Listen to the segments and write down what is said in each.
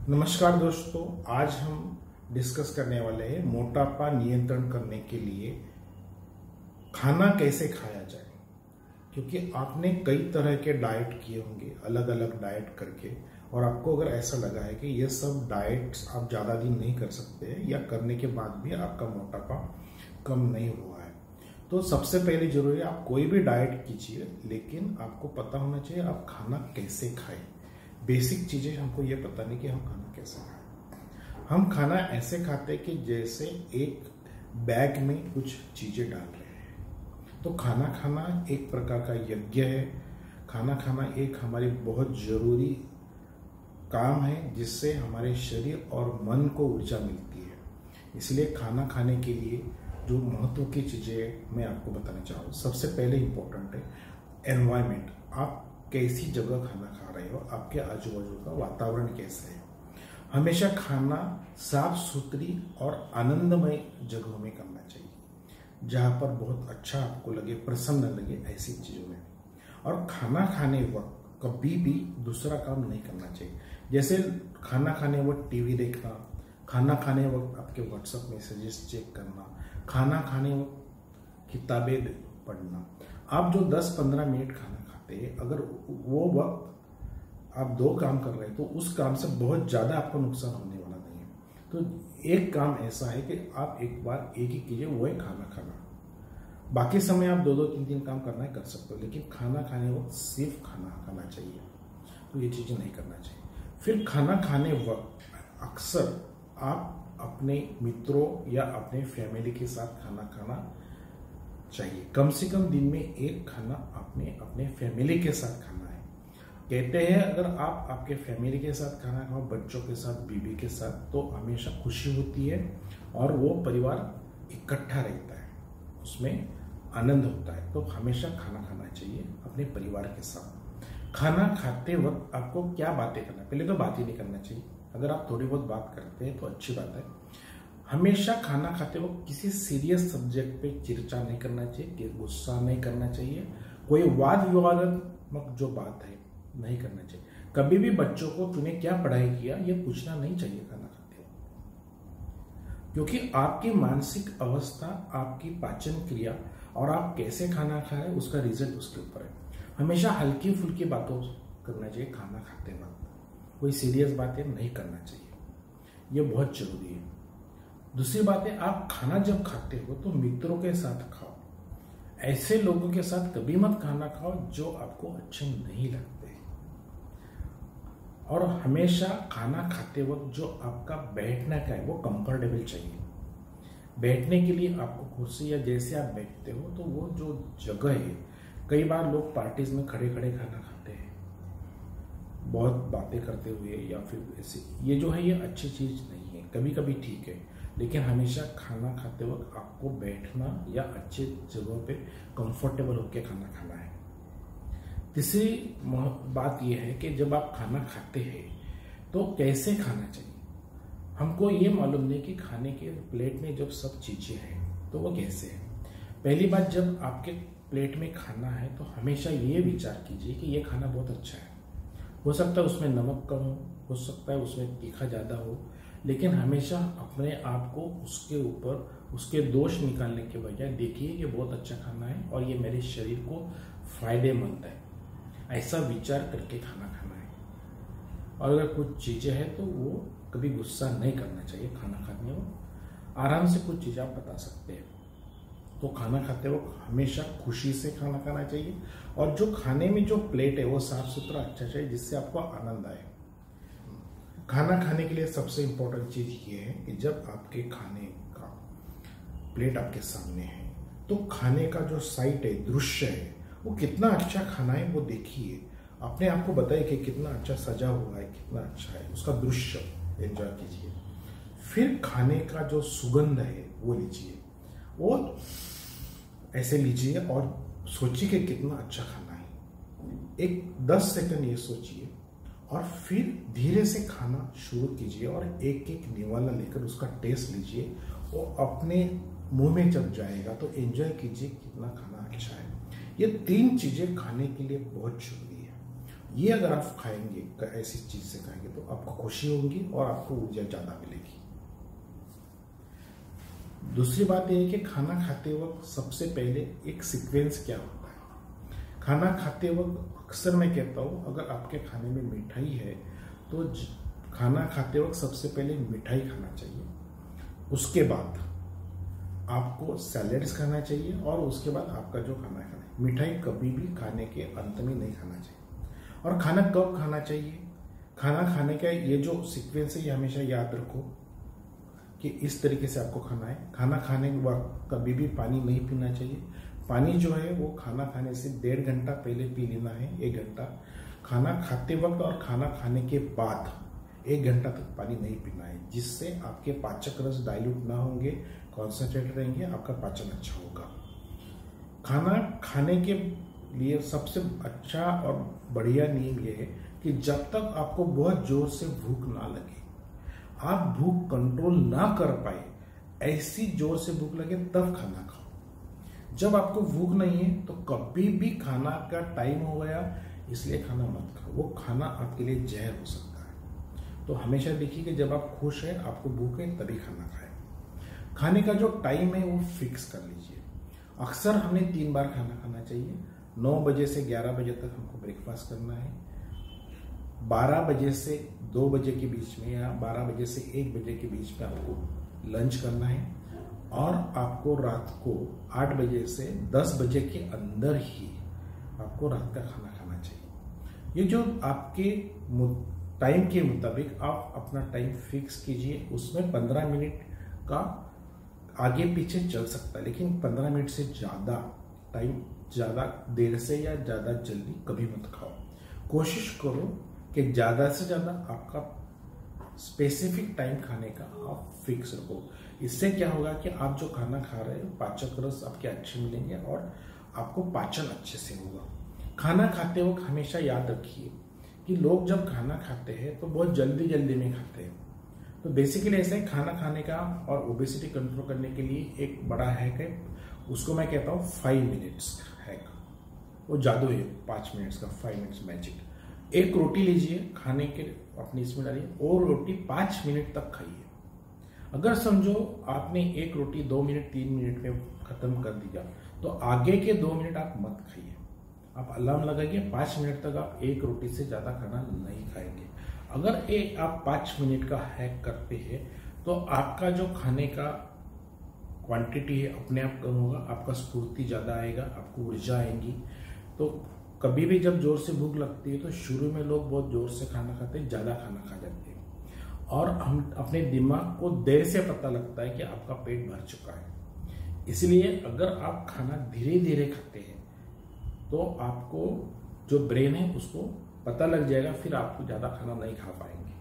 नमस्कार दोस्तों, आज हम डिस्कस करने वाले हैं मोटापा नियंत्रण करने के लिए खाना कैसे खाया जाए। क्योंकि आपने कई तरह के डाइट किए होंगे, अलग अलग डाइट करके, और आपको अगर ऐसा लगा है कि ये सब डाइट्स आप ज़्यादा दिन नहीं कर सकते हैं या करने के बाद भी आपका मोटापा कम नहीं हुआ है, तो सबसे पहले जरूरी है आप कोई भी डाइट कीजिए, लेकिन आपको पता होना चाहिए आप खाना कैसे खाएं। बेसिक चीजें हमको ये पता नहीं कि हम खाना कैसे खाएं। हम खाना ऐसे खाते कि जैसे एक बैग में कुछ चीजें डाल रहे हैं। तो खाना खाना एक प्रकार का यज्ञ है। खाना खाना एक हमारी बहुत जरूरी काम है, जिससे हमारे शरीर और मन को ऊर्जा मिलती है। इसलिए खाना खाने के लिए जो महत्व की चीजें मैं आपको बताना चाहूँ, सबसे पहले इम्पोर्टेंट है एनवायरमेंट। आप कैसी जगह खाना खा रहे हो, आपके आजू बाजू का वातावरण कैसा है। हमेशा खाना साफ सुथरी और आनंदमय जगहों में करना चाहिए, जहां पर बहुत अच्छा आपको लगे, प्रसन्न लगे, ऐसी चीजों में। और खाना खाने वक्त कभी भी दूसरा काम नहीं करना चाहिए। जैसे खाना खाने वक्त टीवी देखना, खाना खाने वक्त आपके व्हाट्सएप मैसेजेस चेक करना, खाना खाने वक्त किताबें पढ़ना। आप जो 10-15 मिनट खाना खाते हैं, अगर वो वक्त आप 2 काम कर रहे हैं तो उस काम से बहुत ज्यादा आपको नुकसान होने वाला नहीं है। तो एक काम ऐसा है कि आप एक बार एक ही कीजिए, वो है खाना खाना। बाकी समय आप 2-2, 3-3 काम करना है कर सकते हो, लेकिन खाना खाने वक्त सिर्फ खाना खाना चाहिए। तो ये चीजें नहीं करना चाहिए। फिर खाना खाने वक्त अक्सर आप अपने मित्रों या अपने फैमिली के साथ खाना खाना चाहिए। कम से कम दिन में एक खाना आपने अपने फैमिली के साथ खाना है। कहते हैं अगर आप आपके फैमिली के साथ खाना खाओ, बच्चों के साथ, बीवी के साथ, तो हमेशा खुशी होती है और वो परिवार इकट्ठा रहता है, उसमें आनंद होता है। तो हमेशा खाना खाना चाहिए अपने परिवार के साथ। खाना खाते वक्त आपको क्या बातें करना, पहले तो बात ही नहीं करना चाहिए। अगर आप थोड़ी बहुत बात करते हैं तो अच्छी बात है। हमेशा खाना खाते वक्त किसी सीरियस सब्जेक्ट पे चर्चा नहीं करना चाहिए, गुस्सा नहीं करना चाहिए, कोई वाद विवादात्मक जो बात है नहीं करना चाहिए। कभी भी बच्चों को तूने क्या पढ़ाई किया ये पूछना नहीं चाहिए खाना खाते वक्त, क्योंकि आपकी मानसिक अवस्था, आपकी पाचन क्रिया और आप कैसे खाना खाए उसका रिजल्ट उसके ऊपर है। हमेशा हल्की फुल्की बातों करना चाहिए खाना खाते वक्त, कोई सीरियस बातें नहीं करना चाहिए, ये बहुत जरूरी है। दूसरी बात है, आप खाना जब खाते हो तो मित्रों के साथ खाओ। ऐसे लोगों के साथ कभी मत खाना खाओ जो आपको अच्छे नहीं लगते। और हमेशा खाना खाते वक्त जो आपका बैठना का है वो कंफर्टेबल चाहिए। बैठने के लिए आपको कुर्सी या जैसे आप बैठते हो तो वो जो जगह है, कई बार लोग पार्टीज में खड़े खड़े खाना खाते हैं, बहुत बातें करते हुए या फिर ऐसे। ये जो है ये अच्छी चीज नहीं है। कभी कभी ठीक है, लेकिन हमेशा खाना खाते वक्त आपको बैठना या अच्छे जगहों पे कंफर्टेबल होकर खाना खाना है। तीसरी बात यह है कि जब आप खाना खाते हैं तो कैसे खाना चाहिए। हमको ये मालूम नहीं कि खाने के प्लेट में जब सब चीजें हैं तो वो कैसे है। पहली बात, जब आपके प्लेट में खाना है तो हमेशा ये विचार कीजिए कि ये खाना बहुत अच्छा है। हो सकता है उसमें नमक कम हो सकता है उसमें तीखा ज्यादा हो, लेकिन हमेशा अपने आप को उसके ऊपर उसके दोष निकालने के बजाय देखिए कि बहुत अच्छा खाना है और ये मेरे शरीर को फायदेमंद है, ऐसा विचार करके खाना खाना है। और अगर कुछ चीजें हैं तो वो कभी गुस्सा नहीं करना चाहिए। खाना खाने वक्त आराम से कुछ चीजें आप बता सकते हैं। तो खाना खाते वक्त हमेशा खुशी से खाना खाना चाहिए, और जो खाने में जो प्लेट है वो साफ सुथरा अच्छा चाहिए, जिससे आपको आनंद आए। खाना खाने के लिए सबसे इंपॉर्टेंट चीज ये है कि जब आपके खाने का प्लेट आपके सामने है तो खाने का जो साइट है, दृश्य है, वो कितना अच्छा खाना है वो देखिए। अपने आप को बताइए कि कितना अच्छा सजा हुआ है, कितना अच्छा है, उसका दृश्य एंजॉय कीजिए। फिर खाने का जो सुगंध है वो लीजिए, वो ऐसे लीजिए और सोचिए कि कितना अच्छा खाना है। एक 10 सेकंड ये सोचिए और फिर धीरे से खाना शुरू कीजिए और एक एक निवाला लेकर उसका टेस्ट लीजिए। और अपने मुंह में जब जाएगा तो एंजॉय कीजिए कितना खाना अच्छा है। ये 3 चीजें खाने के लिए बहुत जरूरी है। ये अगर आप खाएंगे, ऐसी चीज से खाएंगे तो आपको खुशी होगी और आपको ऊर्जा ज्यादा मिलेगी। दूसरी बात यह है कि खाना खाते वक्त सबसे पहले एक सीक्वेंस क्या होता है। खाना खाते वक्त अक्सर मैं कहता हूं, अगर आपके खाने में मिठाई है तो खाना खाते वक्त सबसे पहले मिठाई खाना चाहिए, उसके बाद आपको सैलेड्स खाना चाहिए और उसके बाद आपका जो खाना खाना है। मिठाई कभी भी खाने के अंत में नहीं खाना चाहिए। और खाना कब खाना चाहिए, खाना खाने का ये जो सीक्वेंस है ये हमेशा याद रखो कि इस तरीके से आपको खाना है। खाना खाने के वक्त कभी भी पानी नहीं पीना चाहिए। पानी जो है वो खाना खाने से 1.5 घंटा पहले पी लेना है, 1 घंटा। खाना खाते वक्त और खाना खाने के बाद 1 घंटा तक पानी नहीं पीना है, जिससे आपके पाचक रस डाइल्यूट ना होंगे, कॉन्सेंट्रेट रहेंगे, आपका पाचन अच्छा होगा। खाना खाने के लिए सबसे अच्छा और बढ़िया नियम यह है कि जब तक आपको बहुत जोर से भूख ना लगे, आप भूख कंट्रोल ना कर पाए, ऐसी जोर से भूख लगे तब खाना खाओ। जब आपको भूख नहीं है तो कभी भी खाना का टाइम हो गया इसलिए खाना मत खाओ, वो खाना आपके लिए जहर हो सकता है। तो हमेशा देखिए कि जब आप खुश हैं, आपको भूख है, तभी खाना खाएं। खाने का जो टाइम है वो फिक्स कर लीजिए। अक्सर हमें 3 बार खाना खाना चाहिए। 9 बजे से 11 बजे तक हमको ब्रेकफास्ट करना है, 12 बजे से 2 बजे के बीच में या 12 बजे से 1 बजे के बीच में आपको लंच करना है, और आपको रात को 8 बजे से 10 बजे के अंदर ही आपको रात का खाना खाना चाहिए। ये जो आपके टाइम के मुताबिक आप अपना टाइम फिक्स कीजिए। उसमें 15 मिनट का आगे पीछे चल सकता है, लेकिन 15 मिनट से ज़्यादा टाइम, ज़्यादा देर से या ज़्यादा जल्दी कभी मत खाओ। कोशिश करो कि ज़्यादा से ज़्यादा आपका स्पेसिफिक टाइम खाने का आप फिक्स रखो। इससे क्या होगा कि आप जो खाना खा रहे हो, पाचक रस आपके अच्छे मिलेंगे और आपको पाचन अच्छे से होगा। खाना खाते वक्त हमेशा याद रखिए कि लोग जब खाना खाते हैं तो बहुत जल्दी जल्दी में खाते हैं। तो बेसिकली ऐसा है, खाना खाने का और ओबेसिटी कंट्रोल करने के लिए एक बड़ा हैक है, उसको मैं कहता हूँ 5 मिनट्स हैक। वो जादू है 5 मिनट्स का, 5 मिनट्स मैजिक। एक रोटी लीजिए, खाने के अपनी इसमें डालिए और रोटी 5 मिनट तक खाइए। अगर समझो आपने एक रोटी 2 मिनट 3 मिनट में खत्म कर दिया तो आगे के 2 मिनट आप मत खाइए। आप अलार्म लगाइए, 5 मिनट तक आप एक रोटी से ज्यादा खाना नहीं खाएंगे। अगर आप 5 मिनट का हैक करते हैं तो आपका जो खाने का क्वांटिटी है अपने आप कम होगा, आपका स्फूर्ति ज्यादा आएगा, आपको ऊर्जा आएगी। तो कभी भी जब जोर से भूख लगती है तो शुरू में लोग बहुत जोर से खाना खाते हैं, ज्यादा खाना खा जाते हैं, और हम अपने दिमाग को देर से पता लगता है कि आपका पेट भर चुका है। इसलिए अगर आप खाना धीरे धीरे खाते हैं तो आपको जो ब्रेन है उसको पता लग जाएगा, फिर आपको ज्यादा खाना नहीं खा पाएंगे।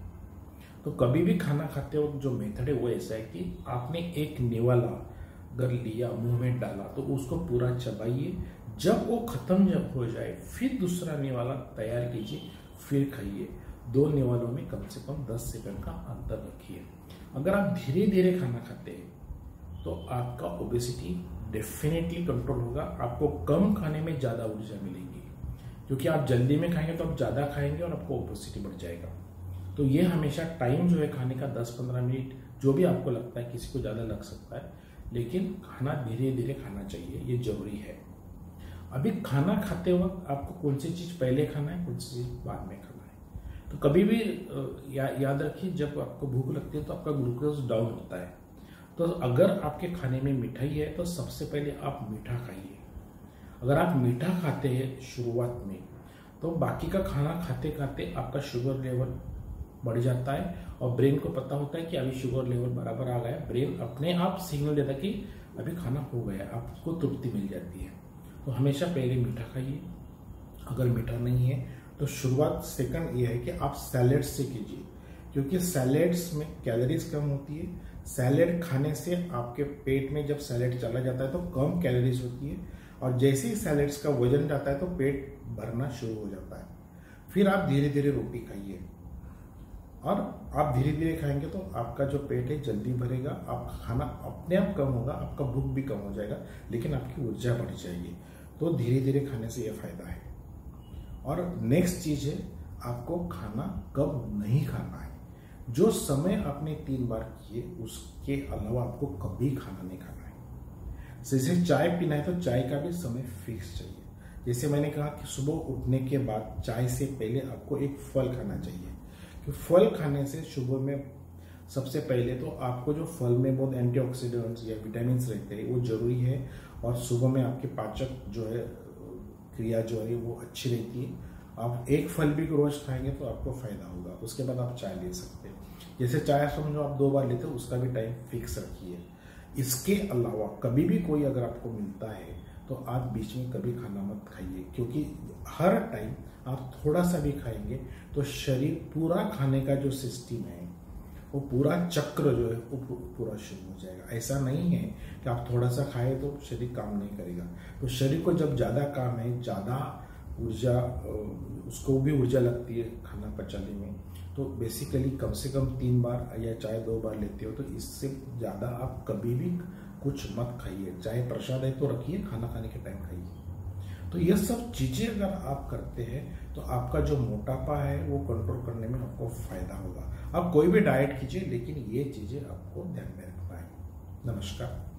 तो कभी भी खाना खाते वक्त जो मेथड है वो ऐसा है कि आपने एक निवाला अगर लिया, मुंह में डाला तो उसको पूरा चबाइए। जब वो खत्म जब हो जाए फिर दूसरा निवाला तैयार कीजिए, फिर खाइए। 2 निवालों में कम से कम 10 सेकंड का अंतर रखिए। अगर आप धीरे धीरे खाना खाते हैं तो आपका ओबेसिटी डेफिनेटली कंट्रोल होगा। आपको कम खाने में ज्यादा ऊर्जा मिलेगी, क्योंकि आप जल्दी में खाएंगे तो आप ज्यादा खाएंगे और आपको ओबेसिटी बढ़ जाएगा। तो ये हमेशा टाइम जो है खाने का 10-15 मिनट, जो भी आपको लगता है, किसी को ज्यादा लग सकता है, लेकिन खाना धीरे धीरे खाना चाहिए, ये जरूरी है। अभी खाना खाते वक्त आपको कौन सी चीज पहले खाना है, कौन सी चीज बाद में खाना है। तो कभी भी याद रखिए, जब आपको भूख लगती है तो आपका ग्लूकोज डाउन होता है। तो अगर आपके खाने में मिठाई है तो सबसे पहले आप मीठा खाइए। अगर आप मीठा खाते हैं शुरुआत में तो बाकी का खाना खाते खाते आपका शुगर लेवल बढ़ जाता है और ब्रेन को पता होता है कि अभी शुगर लेवल बराबर आ गया। ब्रेन अपने आप सिग्नल देता है कि अभी खाना हो गया, आपको तृप्ति मिल जाती है। तो हमेशा पहले मीठा खाइए। अगर मीठा नहीं है तो शुरुआत सेकंड ये है कि आप सैलेड से कीजिए, क्योंकि सैलेड्स में कैलोरीज कम होती है। सैलेड खाने से आपके पेट में जब सैलेड चला जाता है तो कम कैलोरीज होती है, और जैसे ही सैलेड्स का वजन जाता है तो पेट भरना शुरू हो जाता है। फिर आप धीरे धीरे रोटी खाइए, और आप धीरे धीरे खाएंगे तो आपका जो पेट है जल्दी भरेगा, आपका खाना अपने आप कम होगा, आपका भूख भी कम हो जाएगा, लेकिन आपकी ऊर्जा बढ़ जाएगी। तो धीरे धीरे खाने से यह फायदा है। और नेक्स्ट चीज है, आपको खाना कब नहीं खाना है। जो समय आपने 3 बार किए उसके अलावा आपको कभी खाना नहीं खाना है। जैसे चाय पीना है तो चाय का भी समय फिक्स चाहिए। जैसे मैंने कहा कि सुबह उठने के बाद चाय से पहले आपको एक फल खाना चाहिए, कि फल खाने से सुबह में सबसे पहले तो आपको जो फल में बहुत एंटीऑक्सीडेंट्स या विटामिन रहते हैं वो जरूरी है, और सुबह में आपकी पाचक जो है क्रिया जो है वो अच्छी रहती है। आप एक फल भी रोज खाएंगे तो आपको फायदा होगा। उसके बाद आप चाय ले सकते हैं। जैसे चाय समझो आप 2 बार लेते हो, उसका भी टाइम फिक्स रखिए। इसके अलावा कभी भी कोई अगर आपको मिलता है तो आप बीच में कभी खाना मत खाइए, क्योंकि हर टाइम आप थोड़ा सा भी खाएंगे तो शरीर पूरा खाने का जो सिस्टम है वो पूरा चक्र जो है वो पूरा शुरू हो जाएगा। ऐसा नहीं है कि आप थोड़ा सा खाए तो शरीर काम नहीं करेगा। तो शरीर को जब ज़्यादा काम है, ज़्यादा ऊर्जा, उसको भी ऊर्जा लगती है खाना पचाने में, तो बेसिकली कम से कम 3 बार या चाहे 2 बार लेते हो तो इससे ज़्यादा आप कभी भी कुछ मत खाइए। चाहे प्रसाद है तो रखिए, खाना खाने के टाइम खाइए। तो ये सब चीज़ें अगर आप करते हैं तो आपका जो मोटापा है वो कंट्रोल करने में आपको फायदा होगा। आप कोई भी डाइट कीजिए, लेकिन ये चीज़ें आपको ध्यान में रखना है। नमस्कार।